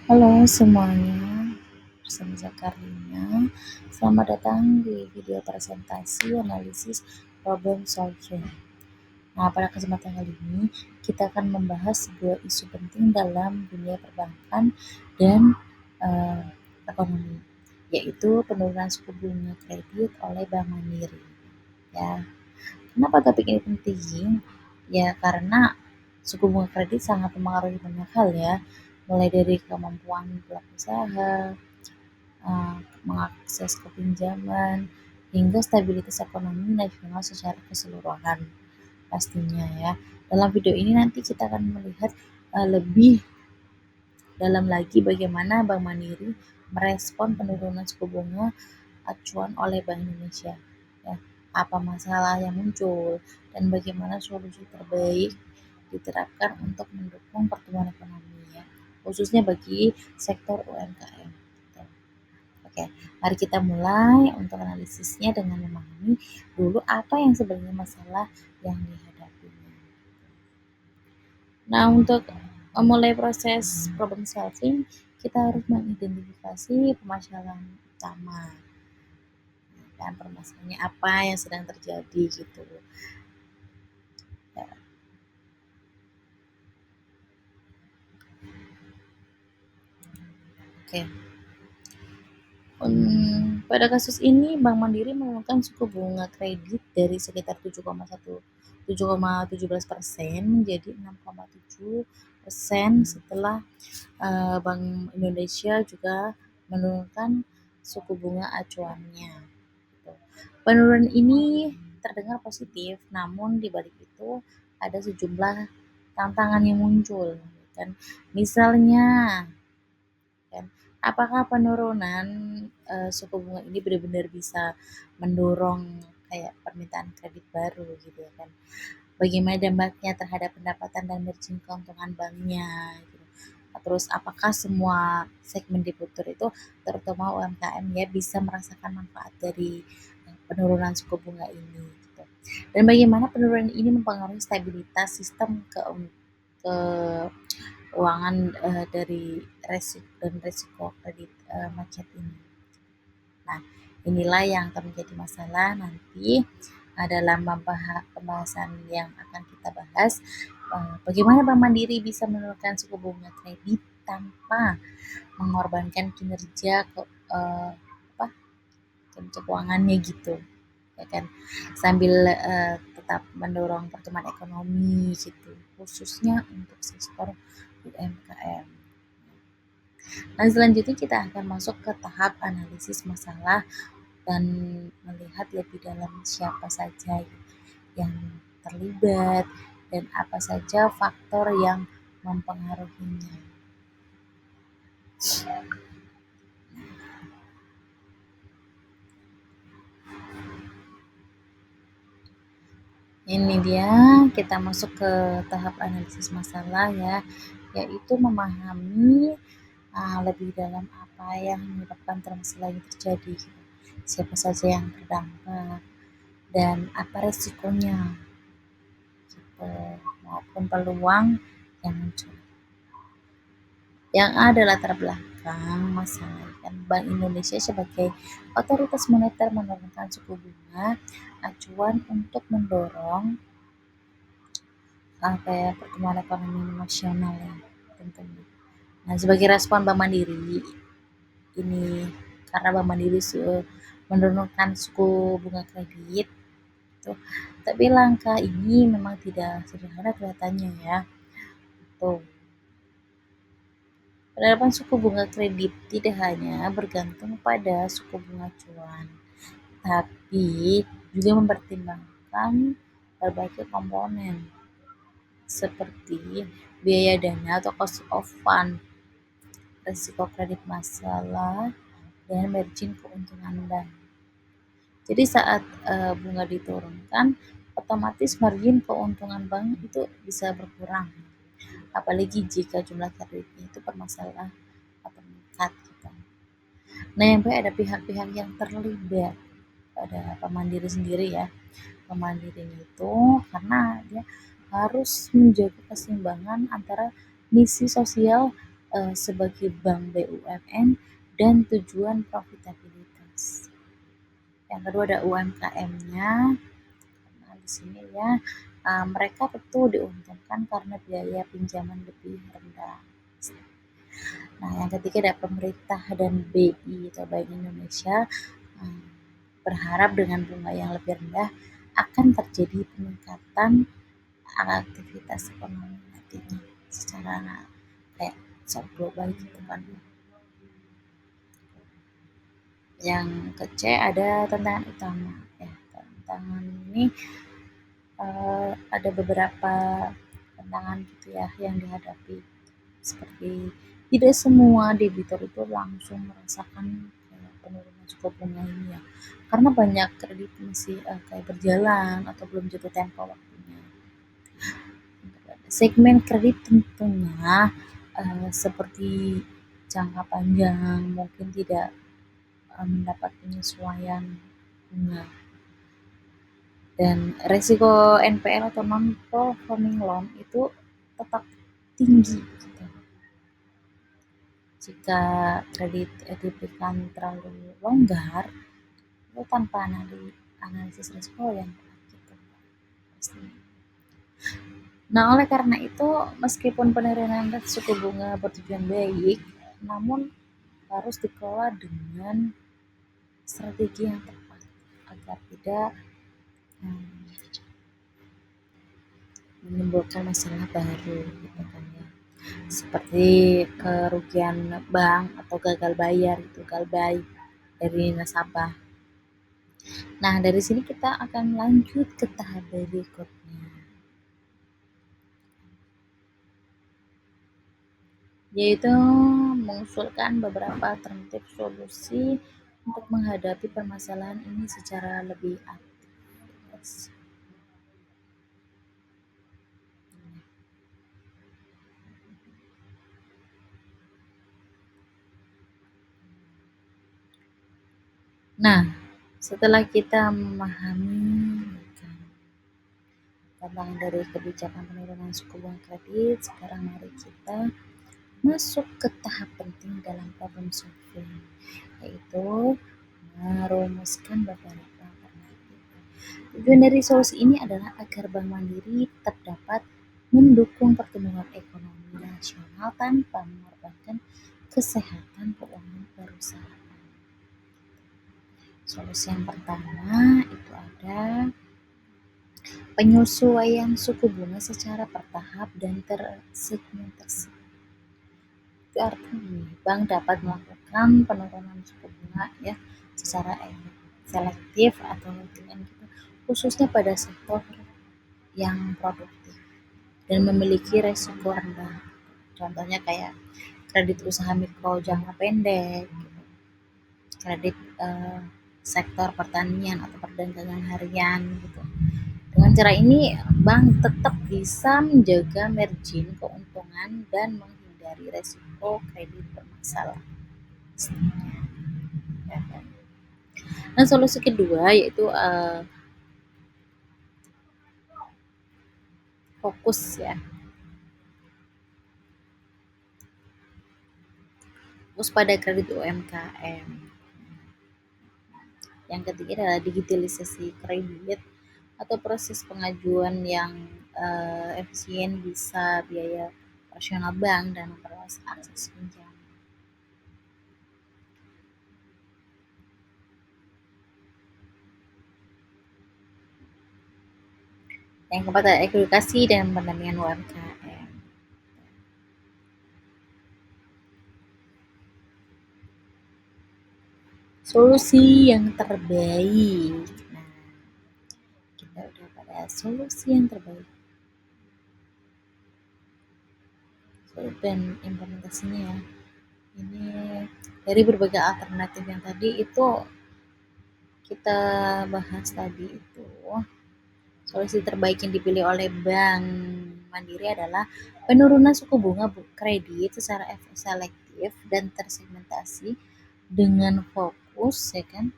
Halo semuanya, bersama Zakarina. Selamat datang di video presentasi analisis problem solving. Nah, pada kesempatan kali ini kita akan membahas sebuah isu penting dalam dunia perbankan dan ekonomi, yaitu penurunan suku bunga kredit oleh Bank Mandiri. Ya, kenapa topik ini penting? Ya, karena suku bunga kredit sangat mempengaruhi banyak hal ya, mulai dari kemampuan pelaku usaha, mengakses kepinjaman, hingga stabilitas ekonomi nasional secara keseluruhan pastinya ya. Dalam video ini nanti kita akan melihat lebih dalam lagi bagaimana Bank Mandiri merespon penurunan suku bunga acuan oleh Bank Indonesia. Ya, apa masalah yang muncul dan bagaimana solusi terbaik diterapkan untuk mendukung pertumbuhan ekonomi ya, khususnya bagi sektor UMKM. Oke, mari kita mulai untuk analisisnya dengan memahami dulu apa yang sebenarnya masalah yang dihadapinya. Nah, untuk memulai proses problem solving, kita harus mengidentifikasi permasalahan utama. Dan permasalahannya apa yang sedang terjadi gitu. Ya. Oke. Pada kasus ini, Bank Mandiri menurunkan suku bunga kredit dari sekitar 7,17% menjadi 6,7% setelah Bank Indonesia juga menurunkan suku bunga acuannya. Gitu. Penurunan ini terdengar positif, namun di balik itu ada sejumlah tantangan yang muncul. Kan? Misalnya, kan, apakah penurunan suku bunga ini benar-benar bisa mendorong kayak permintaan kredit baru gitu ya kan? Bagaimana dampaknya terhadap pendapatan dan margin keuntungan banknya gitu. Terus apakah semua segmen debitur itu terutama UMKM ya bisa merasakan manfaat dari penurunan suku bunga ini gitu. Dan bagaimana penurunan ini mempengaruhi stabilitas sistem keuangan dari resiko kredit macet ini. Nah, inilah yang akan menjadi masalah nanti dalam pembahasan yang akan kita bahas. Bagaimana Bank Mandiri bisa menurunkan suku bunga kredit tanpa mengorbankan kinerja kinerja keuangannya gitu, ya kan? Sambil tetap mendorong pertumbuhan ekonomi gitu, khususnya untuk sektor UMKM. Nah, selanjutnya kita akan masuk ke tahap analisis masalah dan melihat lebih dalam siapa saja yang terlibat dan apa saja faktor yang mempengaruhinya. Ini dia, kita masuk ke tahap analisis masalah ya, yaitu memahami lebih dalam apa yang menyebabkan masalah ini terjadi, siapa saja yang terdampak, dan apa resikonya, gitu, maupun peluang yang muncul. Yang ada latar belakang masalah kan, Bank Indonesia sebagai otoritas moneter menurunkan suku bunga acuan untuk mendorong pertumbuhan ekonomi nasional ya tentunya. Nah, sebagai respon Bank Mandiri ini, karena Bank Mandiri menurunkan suku bunga kredit itu, tapi langkah ini memang tidak sederhana kelihatannya ya. Tuh. Penerapan suku bunga kredit tidak hanya bergantung pada suku bunga acuan, tapi juga mempertimbangkan berbagai komponen seperti biaya dana atau cost of fund, risiko kredit masalah, dan margin keuntungan bank. Jadi saat bunga diturunkan, otomatis margin keuntungan bank itu bisa berkurang. Apalagi jika jumlah kreditnya itu bermasalah atau meningkat gitu. Nah, yang ada pihak-pihak yang terlibat pada Bank Mandiri sendiri ya. Bank Mandiri itu karena dia harus menjaga keseimbangan antara misi sosial sebagai bank BUMN dan tujuan profitabilitas. Yang kedua ada UMKM-nya. Nah, di sini ya mereka tentu diuntungkan karena biaya pinjaman lebih rendah. Nah, yang ketiga ada pemerintah dan BI atau Bank Indonesia berharap dengan bunga yang lebih rendah akan terjadi peningkatan aktivitas ekonomi nantinya secara kayak global gitu kan. Yang ke-C ada tantangan utama ya. Tantangan ini ada beberapa tantangan gitu ya yang dihadapi, seperti tidak semua debitur itu langsung merasakan penurunan suku bunga ini ya, karena banyak kredit masih kayak berjalan atau belum jatuh tempo waktunya. Segmen kredit tentunya seperti jangka panjang mungkin tidak mendapat penyesuaian bunga, dan resiko NPL atau non performing loan itu tetap tinggi gitu. Jika kredit diberikan terlalu longgar itu tanpa analisis risiko yang kuat gitu pastinya. Nah, oleh karena itu meskipun penurunan suku bunga bertujuan baik, namun harus dikelola dengan strategi yang tepat agar tidak menimbulkan masalah baru gitu kan ya, seperti kerugian bank atau gagal bayar itu galbay dari nasabah. Nah, dari sini kita akan lanjut ke tahap berikutnya, yaitu mengusulkan beberapa alternatif solusi untuk menghadapi permasalahan ini secara lebih aktif. Nah, setelah kita memahami tantangan dari kebijakan penurunan suku bunga kredit, sekarang mari kita masuk ke tahap penting dalam problem solving, yaitu merumuskan beberapa alternatif. Tujuan dari solusi ini adalah agar Bank Mandiri tetap dapat mendukung pertumbuhan ekonomi nasional tanpa mengorbankan kesehatan keuangan perusahaan. Solusi yang pertama itu ada penyesuaian suku bunga secara bertahap dan tersegmentasi. Itu artinya bank dapat melakukan penurunan suku bunga ya secara selektif atau dengan gitu, khususnya pada sektor yang produktif dan memiliki resiko rendah. Contohnya kayak kredit usaha mikro jangka pendek, gitu. Kredit sektor pertanian atau perdagangan harian gitu. Dengan cara ini bank tetap bisa menjaga margin keuntungan dan menghindari resiko kredit bermasalah. Nah, solusi kedua yaitu fokus pada kredit UMKM. Yang ketiga adalah digitalisasi kredit atau proses pengajuan yang efisien, bisa biaya operasional bank dan memperluas akses pinjaman. Yang keempat adalah edukasi dan pendampingan UMKM. Solusi yang terbaik. Nah, kita udah pada solusi yang terbaik. Dan implementasinya ya. Ini dari berbagai alternatif yang tadi itu kita bahas tadi itu, solusi terbaik yang dipilih oleh Bank Mandiri adalah penurunan suku bunga kredit secara selektif dan tersegmentasi dengan fokus ya kan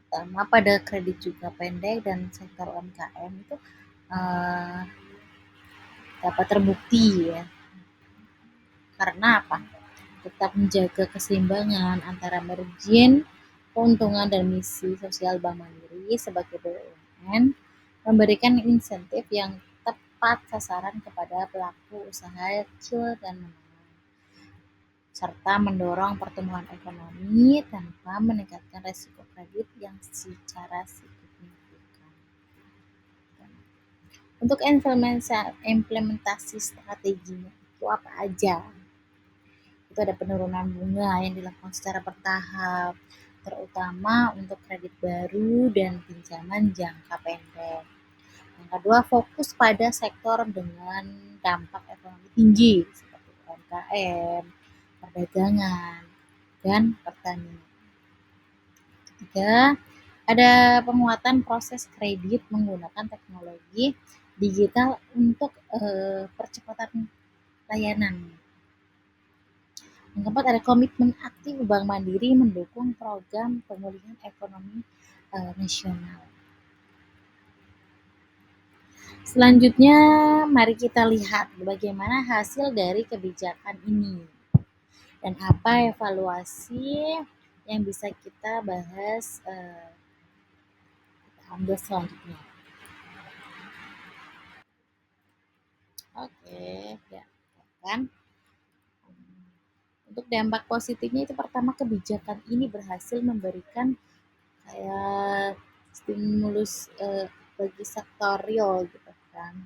utama pada kredit juga pendek dan sektor UMKM itu dapat terbukti ya Karena apa? Tetap menjaga keseimbangan antara margin, keuntungan dan misi sosial Bank Mandiri sebagai BUMN, memberikan insentif yang tepat sasaran kepada pelaku usaha kecil dan menengah, serta mendorong pertumbuhan ekonomi tanpa meningkatkan resiko kredit yang secara signifikan. Untuk implementasi strateginya itu apa aja? Itu ada penurunan bunga yang dilakukan secara bertahap, terutama untuk kredit baru dan pinjaman jangka pendek. Yang kedua, fokus pada sektor dengan dampak ekonomi tinggi seperti UMKM, perdagangan, dan pertanian. Ketiga, ada penguatan proses kredit menggunakan teknologi digital untuk percepatan layanan. Yang keempat, ada komitmen aktif Bank Mandiri mendukung program pemulihan ekonomi nasional. Selanjutnya, mari kita lihat bagaimana hasil dari kebijakan ini dan apa evaluasi yang bisa kita bahas ambil selanjutnya. Oke, ya kan. Untuk dampak positifnya itu pertama, kebijakan ini berhasil memberikan kayak stimulus bagi sektor real gitu kan,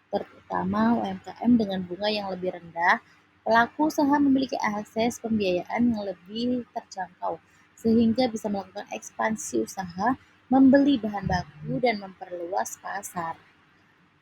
terutama UMKM dengan bunga yang lebih rendah. Pelaku usaha memiliki akses pembiayaan yang lebih terjangkau sehingga bisa melakukan ekspansi usaha, membeli bahan baku dan memperluas pasar.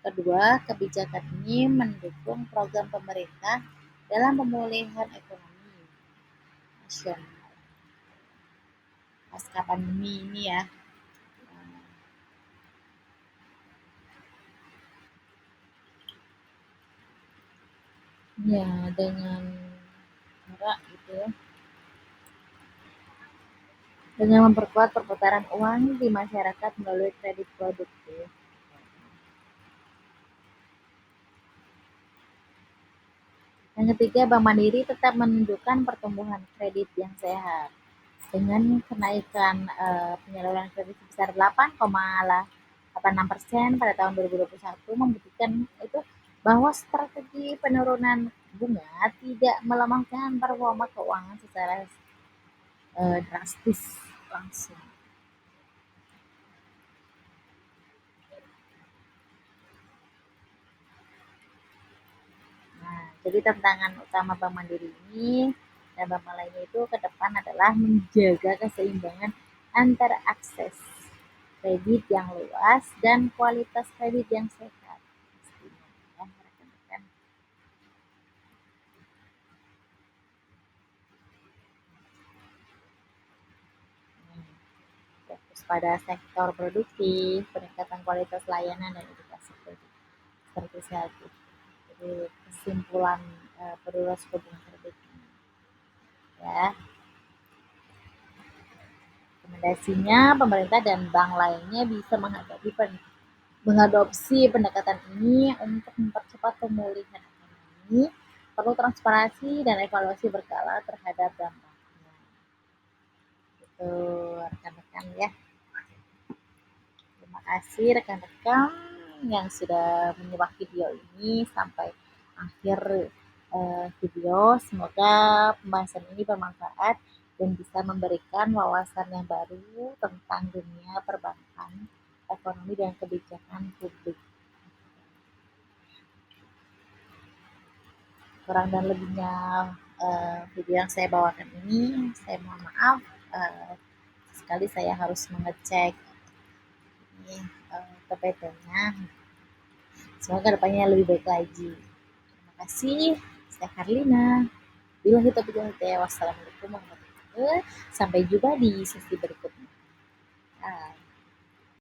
Kedua, kebijakan ini mendukung program pemerintah dalam pemulihan ekonomi nasional pasca pandemi ini ya. Ya, dengan cara gitu ya, dengan memperkuat perputaran uang di masyarakat melalui kredit produktif. Yang ketiga, Bank Mandiri tetap menunjukkan pertumbuhan kredit yang sehat dengan kenaikan penyaluran kredit sebesar 8,86% pada tahun 2021, membuktikan itu bahwa strategi penurunan bunga tidak melemahkan performa keuangan secara drastis langsung. Nah, jadi tantangan utama Bank Mandiri ini dan bank lainnya itu ke depan adalah menjaga keseimbangan antara akses kredit yang luas dan kualitas kredit yang sehat. Ya, rekan-rekan. Fokus pada sektor produktif, peningkatan kualitas layanan dan edukasi kredit seperti saat itu. Jadi kesimpulan peluang hubungan kredit ini, ya. Rekomendasinya, pemerintah dan bank lainnya bisa mengadopsi pendekatan ini untuk mempercepat pemulihan ekonomi. Perlu transparansi dan evaluasi berkala terhadap dampaknya. Itu rekan-rekan ya. Terima kasih rekan-rekan yang sudah menyimak video ini sampai akhir video. Semoga pembahasan ini bermanfaat dan bisa memberikan wawasan yang baru tentang dunia perbankan, ekonomi, dan kebijakan publik. Kurang dan lebihnya video yang saya bawakan ini, saya mohon maaf. Sekali saya harus mengecek ini PPT-nya. Semoga depannya lebih baik lagi. Terima kasih. Saya Karlina. Bila kita Wassalamualaikum warahmatullahi wabarakatuh. Sampai jumpa di sesi berikutnya. Bye.